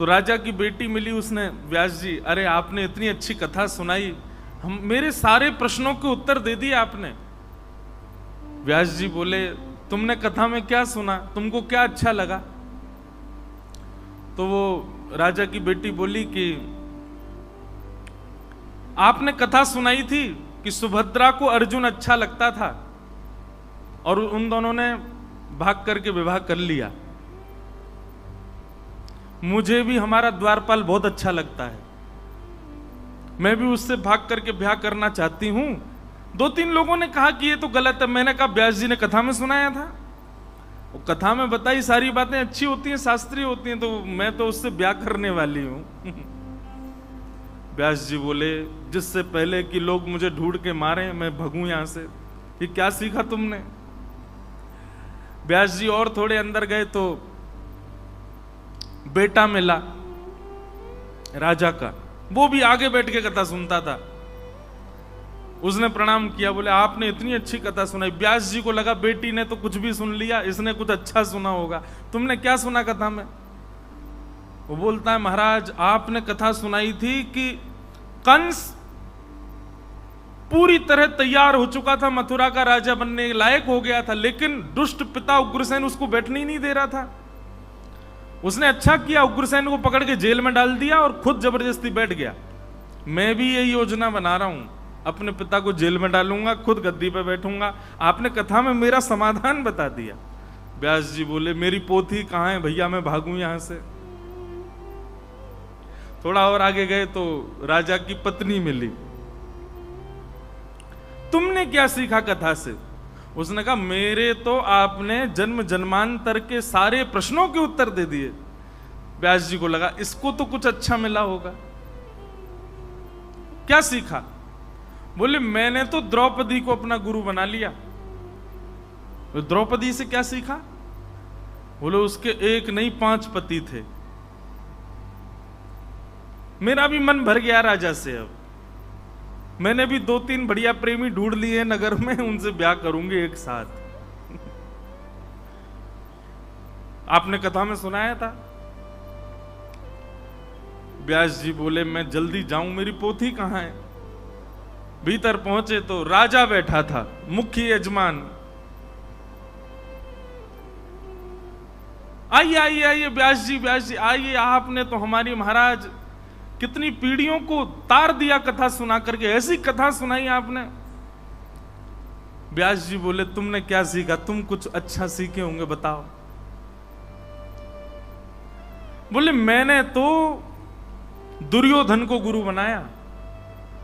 तो राजा की बेटी मिली, उसने, व्यास जी अरे आपने इतनी अच्छी कथा सुनाई, हम मेरे सारे प्रश्नों के उत्तर दे दिए आपने। व्यास जी बोले तुमने कथा में क्या सुना, तुमको क्या अच्छा लगा? तो वो राजा की बेटी बोली कि आपने कथा सुनाई थी कि सुभद्रा को अर्जुन अच्छा लगता था और उन दोनों ने भाग करके विवाह कर लिया। मुझे भी हमारा द्वारपाल बहुत अच्छा लगता है, मैं भी उससे भाग करके ब्याह करना चाहती हूं। 2-3 लोगों ने कहा कि ये तो गलत है। मैंने कहा व्यास जी ने कथा में सुनाया था, वो कथा में बताई सारी बातें अच्छी होती हैं, शास्त्रीय होती हैं, तो मैं तो उससे ब्याह करने वाली हूं। व्यास जी बोले जिससे पहले कि लोग मुझे ढूंढ के मारे मैं भगूं यहां से, ये क्या सीखा तुमने? व्यास जी और थोड़े अंदर गए तो बेटा मिला राजा का, वो भी आगे बैठ के कथा सुनता था। उसने प्रणाम किया, बोले आपने इतनी अच्छी कथा सुनाई। व्यास जी को लगा बेटी ने तो कुछ भी सुन लिया, इसने कुछ अच्छा सुना होगा, तुमने क्या सुना कथा में? वो बोलता है महाराज आपने कथा सुनाई थी कि कंस पूरी तरह तैयार हो चुका था, मथुरा का राजा बनने लायक हो गया था, लेकिन दुष्ट पिता उग्रसेन उसको बैठने ही नहीं दे रहा था। उसने अच्छा किया, उग्रसेन को पकड़ के जेल में डाल दिया और खुद जबरदस्ती बैठ गया। मैं भी यही योजना बना रहा हूं, अपने पिता को जेल में डालूंगा, खुद गद्दी पर बैठूंगा। आपने कथा में मेरा समाधान बता दिया। व्यास जी बोले मेरी पोथी कहां है भैया, मैं भागूं यहां से। थोड़ा और आगे गए तो राजा की पत्नी मिली, तुमने क्या सीखा कथा से? उसने कहा मेरे तो आपने जन्म जन्मांतर के सारे प्रश्नों के उत्तर दे दिए। व्यास जी को लगा इसको तो कुछ अच्छा मिला होगा, क्या सीखा? बोले मैंने तो द्रौपदी को अपना गुरु बना लिया। तो द्रौपदी से क्या सीखा? बोले उसके एक नहीं 5 पति थे। मेरा भी मन भर गया राजा से, अब मैंने भी 2-3 बढ़िया प्रेमी ढूंढ लिए नगर में, उनसे ब्याह करूंगी एक साथ। आपने कथा में सुनाया था। व्यास जी बोले मैं जल्दी जाऊं, मेरी पोथी कहां है? भीतर पहुंचे तो राजा बैठा था, मुख्य यजमान। आइए आइए आइए व्यास जी आइए, आपने तो हमारी महाराज कितनी पीढ़ियों को तार दिया कथा सुना करके, ऐसी कथा सुनाई आपने। व्यास जी बोले तुमने क्या सीखा? तुम कुछ अच्छा सीखे होंगे, बताओ। बोले मैंने तो दुर्योधन को गुरु बनाया।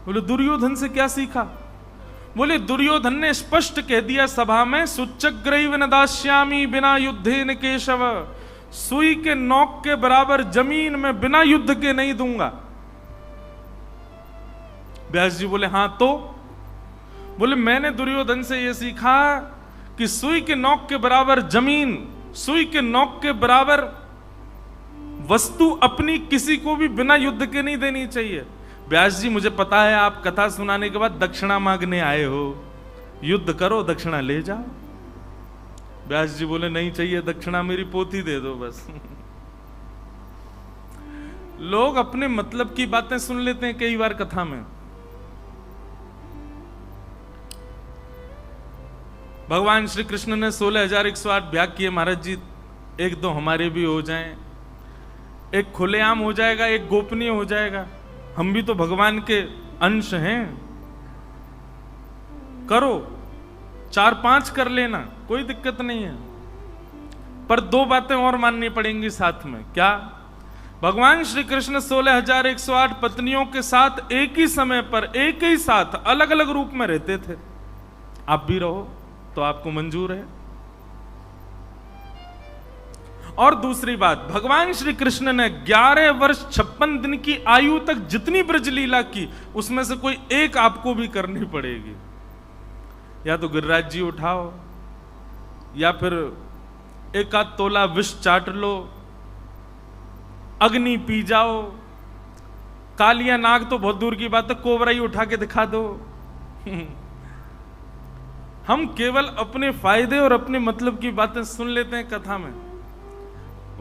बोले दुर्योधन से क्या सीखा? बोले दुर्योधन ने स्पष्ट कह दिया सभा में, सुच्चग्रैव न दास्यामि बिना युद्धेन केशव, सुई के नोक के बराबर जमीन में बिना युद्ध के नहीं दूंगा। व्यास जी बोले हां तो? बोले मैंने दुर्योधन से यह सीखा कि सुई के नोक के बराबर जमीन, सुई के नोक के बराबर वस्तु अपनी किसी को भी बिना युद्ध के नहीं देनी चाहिए। व्यास जी मुझे पता है आप कथा सुनाने के बाद दक्षिणा मांगने आए हो, युद्ध करो दक्षिणा ले जाओ। व्यास जी बोले नहीं चाहिए दक्षिणा, मेरी पोथी दे दो बस। लोग अपने मतलब की बातें सुन लेते हैं कई बार कथा में। भगवान श्री कृष्ण ने 16,108 ब्याह किए महाराज जी, 1-2 हमारे भी हो जाएं, एक खुलेआम हो जाएगा, एक गोपनीय हो जाएगा। हम भी तो भगवान के अंश हैं, करो 4-5 कर लेना, कोई दिक्कत नहीं है। पर 2 बातें और माननी पड़ेंगी साथ में। क्या? भगवान श्री कृष्ण 16,108 पत्नियों के साथ एक ही समय पर एक ही साथ अलग अलग रूप में रहते थे। आप भी रहो तो आपको मंजूर है। और दूसरी बात, भगवान श्री कृष्ण ने 11 वर्ष 56 दिन की आयु तक जितनी ब्रज लीला की, उसमें से कोई एक आपको भी करनी पड़ेगी। या तो गिरिराज जी उठाओ, या फिर 1 तोला विष चाट लो, अग्नि पी जाओ, कालिया नाग तो बहुत दूर की बात है, कोबरा ही उठा के दिखा दो। हम केवल अपने फायदे और अपने मतलब की बातें सुन लेते हैं कथा में।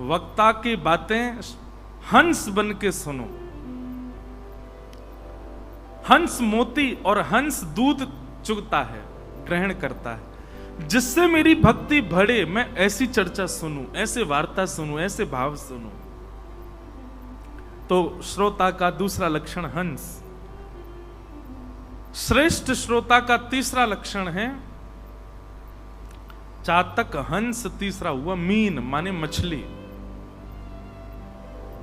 वक्ता की बातें हंस बन के सुनो। हंस मोती और हंस दूध चुगता है, ग्रहण करता है। जिससे मेरी भक्ति बढ़े, मैं ऐसी चर्चा सुनूं, ऐसे वार्ता सुनूं, ऐसे भाव सुनूं। तो श्रोता का दूसरा लक्षण हंस। श्रेष्ठ श्रोता का तीसरा लक्षण है चातक। हंस तीसरा हुआ। मीन माने मछली।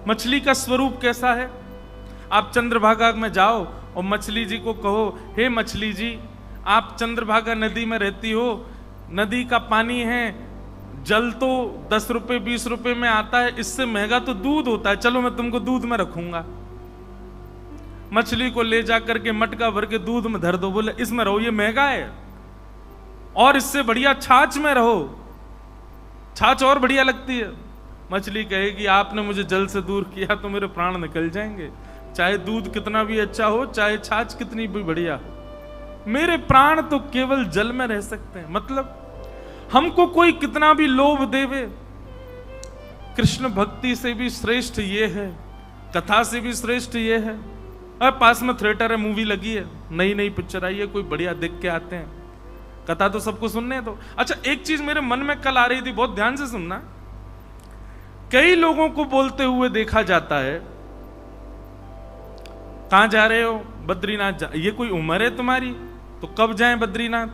मछली का स्वरूप कैसा है? आप चंद्रभागा में जाओ और मछली जी को कहो, हे मछली जी, आप चंद्रभागा नदी में रहती हो, नदी का पानी है, जल तो 10 रुपए 20 रुपए में आता है, इससे महंगा तो दूध होता है, चलो मैं तुमको दूध में रखूंगा। मछली को ले जाकर के मटका भर के दूध में धर दो, बोले इसमें रहो, ये महंगा है, और इससे बढ़िया छाछ में रहो, छाछ और बढ़िया लगती है। मछली कहेगी आपने मुझे जल से दूर किया तो मेरे प्राण निकल जाएंगे, चाहे दूध कितना भी अच्छा हो, चाहे छाछ कितनी भी बढ़िया, मेरे प्राण तो केवल जल में रह सकते हैं। मतलब हमको कोई कितना भी लोभ देवे, कृष्ण भक्ति से भी श्रेष्ठ ये है, कथा से भी श्रेष्ठ ये है। अब पास में थिएटर है, मूवी लगी है, नई नई पिक्चर आई है, कोई बढ़िया देख के आते हैं, कथा तो सबको सुनने दो। अच्छा, एक चीज मेरे मन में कल आ रही थी, बहुत ध्यान से सुनना। कई लोगों को बोलते हुए देखा जाता है, कहां जा रहे हो? बद्रीनाथ ये कोई उम्र है तुम्हारी? तो कब जाएं बद्रीनाथ?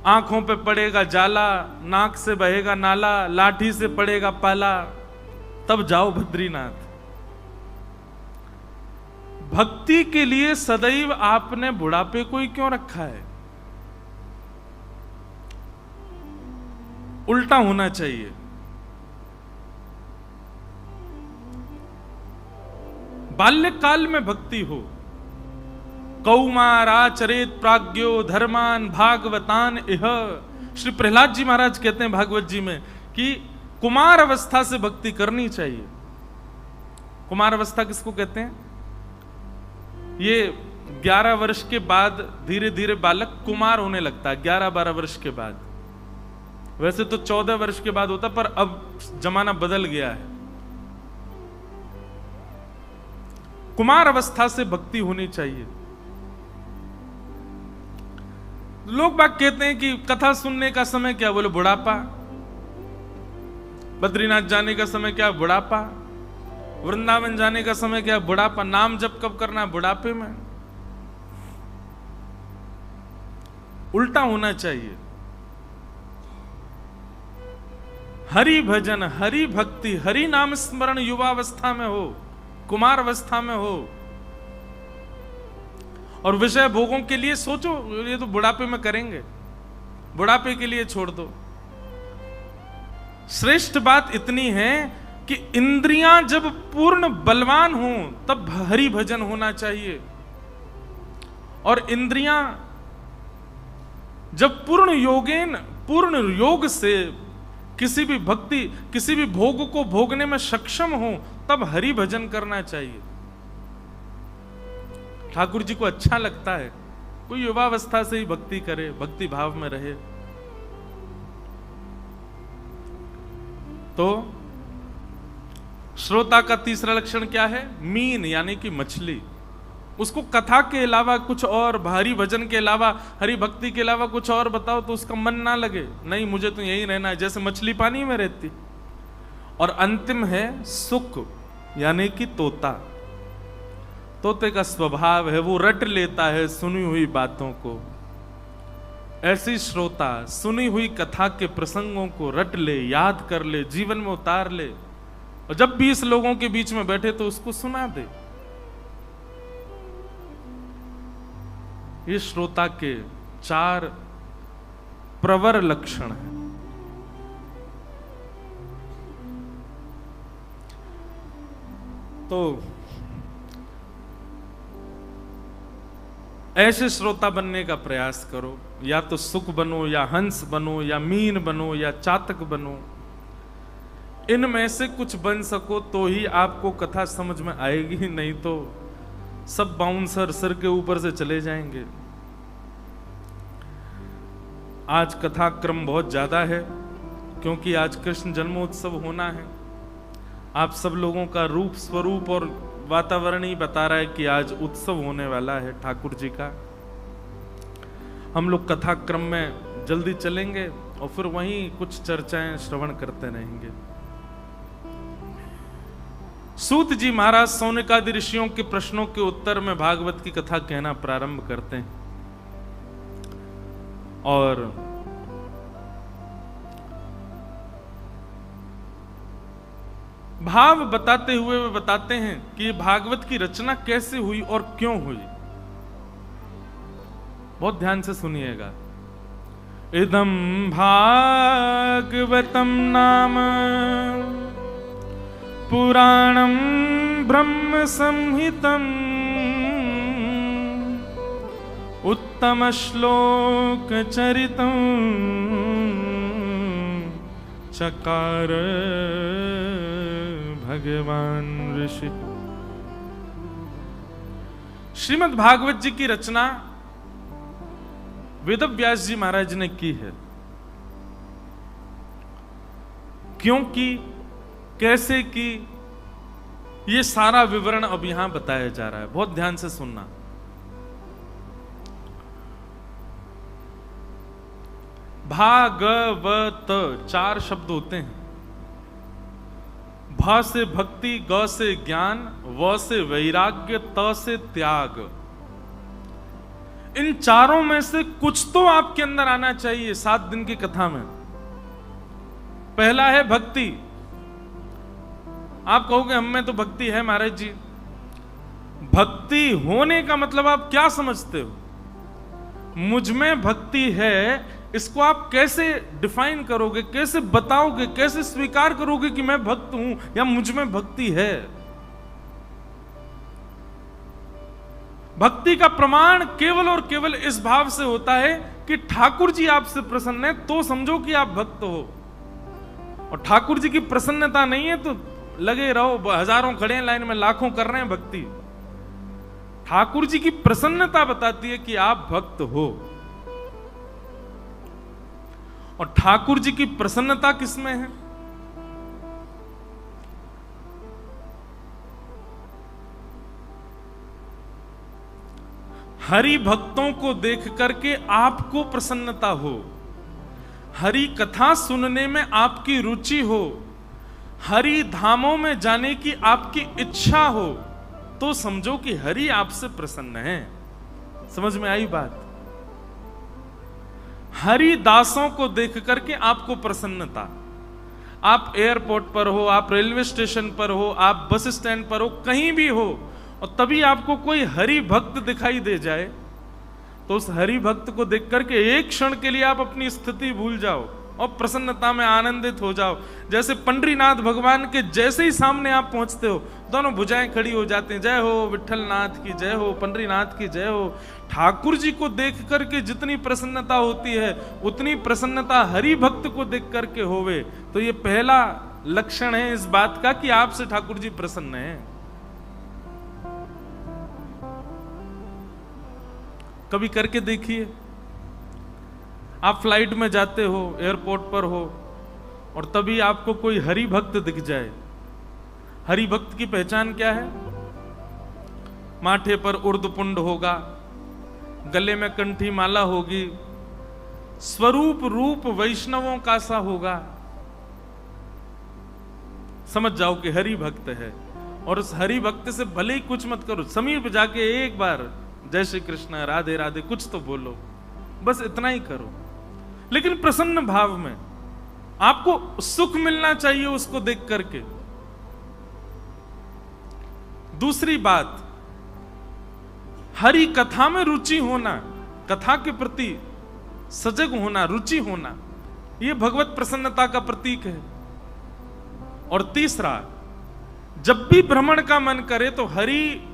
आंखों पे पड़ेगा जाला, नाक से बहेगा नाला, लाठी से पड़ेगा पाला, तब जाओ बद्रीनाथ। भक्ति के लिए सदैव आपने बुढ़ापे को ही क्यों रखा है? उल्टा होना चाहिए। बाल्यकाल में भक्ति हो। कौमाराचरेत प्राज्ञो धर्मान भागवतान इह। श्री प्रहलाद जी महाराज कहते हैं भागवत जी में कि कुमार अवस्था से भक्ति करनी चाहिए। कुमार अवस्था किसको कहते हैं? ये 11 वर्ष के बाद धीरे धीरे बालक कुमार होने लगता है, 11-12 वर्ष के बाद। वैसे तो 14 वर्ष के बाद होता, पर अब जमाना बदल गया है। कुमार अवस्था से भक्ति होनी चाहिए। लोग बाग कहते हैं कि कथा सुनने का समय क्या? बोले बुढ़ापा। बद्रीनाथ जाने का समय क्या? बुढ़ापा। वृंदावन जाने का समय क्या? बुढ़ापा। नाम जप कब करना? बुढ़ापे में। उल्टा होना चाहिए। हरि भजन, हरि भक्ति, हरि नाम स्मरण युवावस्था में हो, कुमार अवस्था में हो। और विषय भोगों के लिए सोचो, ये तो बुढ़ापे में करेंगे, बुढ़ापे के लिए छोड़ दो। श्रेष्ठ बात इतनी है कि इंद्रियां जब पूर्ण बलवान हों तब हरि भजन होना चाहिए, और इंद्रियां जब पूर्ण योगेन, पूर्ण योग से किसी भी भक्ति, किसी भी भोग को भोगने में सक्षम हो, तब हरि भजन करना चाहिए। ठाकुर जी को अच्छा लगता है कोई युवावस्था से ही भक्ति करे, भक्ति भाव में रहे। तो श्रोता का तीसरा लक्षण क्या है? मीन यानी कि मछली। उसको कथा के अलावा कुछ और, भारी भजन के अलावा, हरि भक्ति के अलावा कुछ और बताओ तो उसका मन ना लगे, नहीं मुझे तो यही रहना है, जैसे मछली पानी में रहती। और अंतिम है सुख यानी कि तोता। तोते का स्वभाव है, वो रट लेता है सुनी हुई बातों को। ऐसी श्रोता सुनी हुई कथा के प्रसंगों को रट ले, याद कर ले, जीवन में उतार ले, और जब भी इस लोगों के बीच में बैठे तो उसको सुना दे। ये श्रोता के 4 प्रवर लक्षण हैं। तो ऐसे श्रोता बनने का प्रयास करो, या तो सुख बनो, या हंस बनो, या मीन बनो, या चातक बनो। इनमें से कुछ बन सको तो ही आपको कथा समझ में आएगी, नहीं तो सब बाउंसर सिर के ऊपर से चले जाएंगे। आज कथा क्रम बहुत ज्यादा है, क्योंकि आज कृष्ण जन्मोत्सव होना है। आप सब लोगों का रूप स्वरूप और वातावरण ही बता रहा है कि आज उत्सव होने वाला है ठाकुर जी का। हम लोग कथा क्रम में जल्दी चलेंगे और फिर वहीं कुछ चर्चाएं श्रवण करते रहेंगे। सूत जी महाराज सौनकादि ऋषियों के प्रश्नों के उत्तर में भागवत की कथा कहना प्रारंभ करते हैं और भाव बताते हुए वे बताते हैं कि ये भागवत की रचना कैसे हुई और क्यों हुई। बहुत ध्यान से सुनिएगा। इदं भागवतम नाम पुराणं ब्रह्म संहितं उत्तम श्लोक चरितं चकार भगवान ऋषि। श्रीमद् भागवत जी की रचना वेदव्यास जी महाराज ने की है। क्यों की, कैसे की, ये सारा विवरण अब यहां बताया जा रहा है। बहुत ध्यान से सुनना। भागवत 4 शब्द होते हैं। भा से भक्ति, ग से ज्ञान, व से वैराग्य, त से त्याग। इन चारों में से कुछ तो आपके अंदर आना चाहिए 7 दिन की कथा में। पहला है भक्ति। आप कहोगे हम में तो भक्ति है महाराज जी। भक्ति होने का मतलब आप क्या समझते हो? मुझ में भक्ति है, इसको आप कैसे डिफाइन करोगे, कैसे बताओगे, कैसे स्वीकार करोगे कि मैं भक्त हूं या मुझ में भक्ति है? भक्ति का प्रमाण केवल और केवल इस भाव से होता है कि ठाकुर जी आपसे प्रसन्न है तो समझो कि आप भक्त हो। और ठाकुर जी की प्रसन्नता नहीं है तो लगे रहो, हजारों खड़े हैं लाइन में, लाखों कर रहे हैं भक्ति। ठाकुर जी की प्रसन्नता बताती है कि आप भक्त हो। और ठाकुर जी की प्रसन्नता किसमें है? हरि भक्तों को देख करके आपको प्रसन्नता हो, हरि कथा सुनने में आपकी रुचि हो, हरि धामों में जाने की आपकी इच्छा हो, तो समझो कि हरि आपसे प्रसन्न है। समझ में आई बात? हरि दासों को देख करके आपको प्रसन्नता। आप एयरपोर्ट पर हो, आप रेलवे स्टेशन पर हो, आप बस स्टैंड पर हो, कहीं भी हो, और तभी आपको कोई हरि भक्त दिखाई दे जाए तो उस हरि भक्त को देख करके एक क्षण के लिए आप अपनी स्थिति भूल जाओ और प्रसन्नता में आनंदित हो जाओ। जैसे पंडरीनाथ भगवान के जैसे ही सामने आप पहुंचते हो, दोनों भुजाएं खड़ी हो जाती हैं, जय हो विठलनाथ की जय हो, पंडरीनाथ की जय हो। ठाकुर जी को देख करके जितनी प्रसन्नता होती है उतनी प्रसन्नता हरि भक्त को देख करके होवे। तो ये पहला लक्षण है इस बात का कि आपसे ठाकुर जी प्रसन्न है। कभी करके देखिए। आप फ्लाइट में जाते हो, एयरपोर्ट पर हो, और तभी आपको कोई हरि भक्त दिख जाए। हरि भक्त की पहचान क्या है? माथे पर उर्दपुंड होगा, गले में कंठी माला होगी, स्वरूप रूप वैष्णवों का सा होगा। समझ जाओ कि हरि भक्त है। और उस हरि भक्त से भले ही कुछ मत करो, समीप जाके एक बार जय श्री कृष्ण, राधे राधे कुछ तो बोलो, बस इतना ही करो, लेकिन प्रसन्न भाव में। आपको सुख मिलना चाहिए उसको देख करके। दूसरी बात, हरि कथा में रुचि होना, कथा के प्रति सजग होना, रुचि होना, यह भगवत प्रसन्नता का प्रतीक है। और तीसरा, जब भी भ्रमण का मन करे तो हरि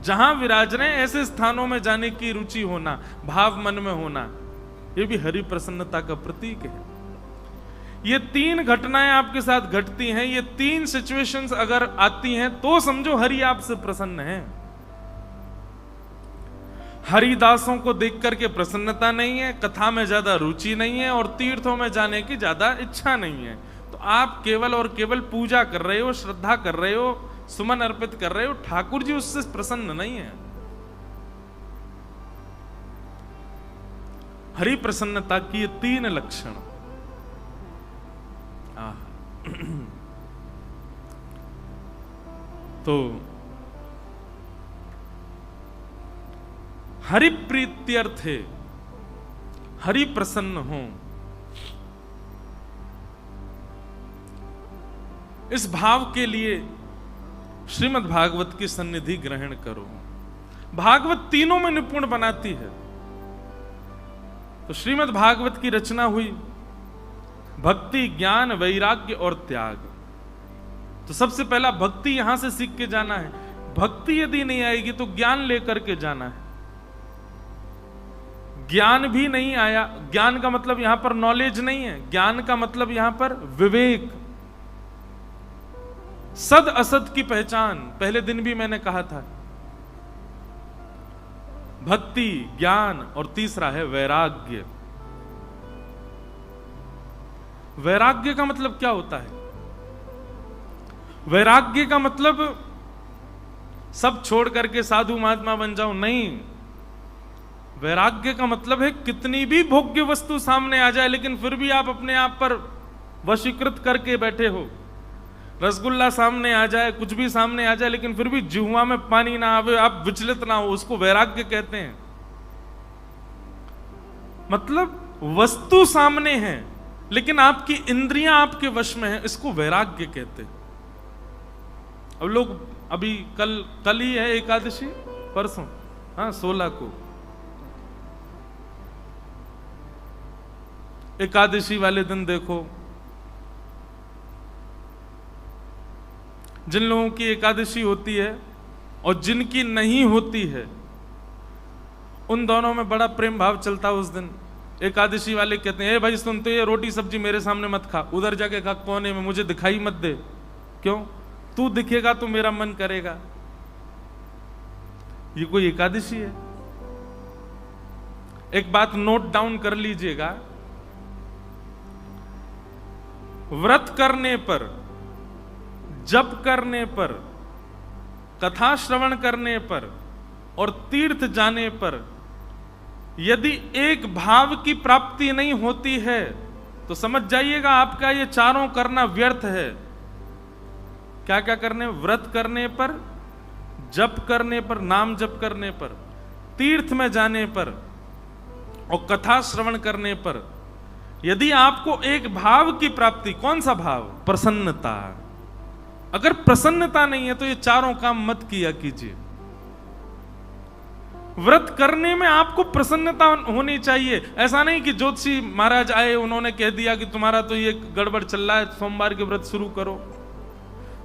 जहां विराज रहे ऐसे स्थानों में जाने की रुचि होना, भाव मन में होना, यह भी हरि प्रसन्नता का प्रतीक है। ये 3 घटनाएं आपके साथ घटती हैं, ये 3 सिचुएशंस अगर आती हैं तो समझो हरि आपसे प्रसन्न है। हरिदासों को देख करके प्रसन्नता नहीं है, कथा में ज्यादा रुचि नहीं है और तीर्थों में जाने की ज्यादा इच्छा नहीं है, तो आप केवल और केवल पूजा कर रहे हो, श्रद्धा कर रहे हो, सुमन अर्पित कर रहे हो, ठाकुर जी उससे प्रसन्न नहीं है। हरि प्रसन्नता की ये 3 लक्षण। तो हरि प्रीत्यर्थे, हरि प्रसन्न हो, इस भाव के लिए श्रीमद् भागवत की सन्निधि ग्रहण करो। भागवत तीनों में निपुण बनाती है। तो श्रीमद् भागवत की रचना हुई भक्ति, ज्ञान, वैराग्य और त्याग। तो सबसे पहला भक्ति यहां से सीख के जाना है। भक्ति यदि नहीं आएगी तो ज्ञान लेकर के जाना है। ज्ञान भी नहीं आया, ज्ञान का मतलब यहां पर नॉलेज नहीं है, ज्ञान का मतलब यहां पर विवेक, सद असद की पहचान। पहले दिन भी मैंने कहा था, भक्ति, ज्ञान और तीसरा है वैराग्य। वैराग्य का मतलब क्या होता है? वैराग्य का मतलब सब छोड़ करके साधु महात्मा बन जाओ, नहीं। वैराग्य का मतलब है कितनी भी भोग्य वस्तु सामने आ जाए लेकिन फिर भी आप अपने आप पर वशीकृत करके बैठे हो। रसगुल्ला सामने आ जाए, कुछ भी सामने आ जाए लेकिन फिर भी जिह्वा में पानी ना आवे, आप विचलित ना हो, उसको वैराग्य कहते हैं। मतलब वस्तु सामने है लेकिन आपकी इंद्रियां आपके वश में है, इसको वैराग्य कहते हैं। अब लोग अभी कल ही है एकादशी, परसों, हाँ 16 को एकादशी वाले दिन देखो, जिन लोगों की एकादशी होती है और जिनकी नहीं होती है, उन दोनों में बड़ा प्रेम भाव चलता है उस दिन। एकादशी वाले कहते हैं, भाई सुन, तो ये रोटी सब्जी मेरे सामने मत खा, उधर जाके खा कोने में, मुझे दिखाई मत दे। क्यों? तू दिखेगा तो मेरा मन करेगा। ये कोई एकादशी है? एक बात नोट डाउन कर लीजिएगा, व्रत करने पर, जप करने पर, कथा श्रवण करने पर और तीर्थ जाने पर यदि एक भाव की प्राप्ति नहीं होती है तो समझ जाइएगा आपका ये चारों करना व्यर्थ है। क्या क्या करने? व्रत करने पर, जप करने पर, नाम जप करने पर, तीर्थ में जाने पर और कथा श्रवण करने पर यदि आपको एक भाव की प्राप्ति, कौन सा भाव? प्रसन्नता। अगर प्रसन्नता नहीं है तो ये चारों काम मत किया कीजिए। व्रत करने में आपको प्रसन्नता होनी चाहिए। ऐसा नहीं कि ज्योतिषी महाराज आए, उन्होंने कह दिया कि तुम्हारा तो ये गड़बड़ चल रहा है, सोमवार के व्रत शुरू करो,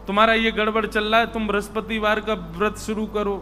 तुम्हारा ये गड़बड़ चल रहा है, तुम बृहस्पतिवार का व्रत शुरू करो।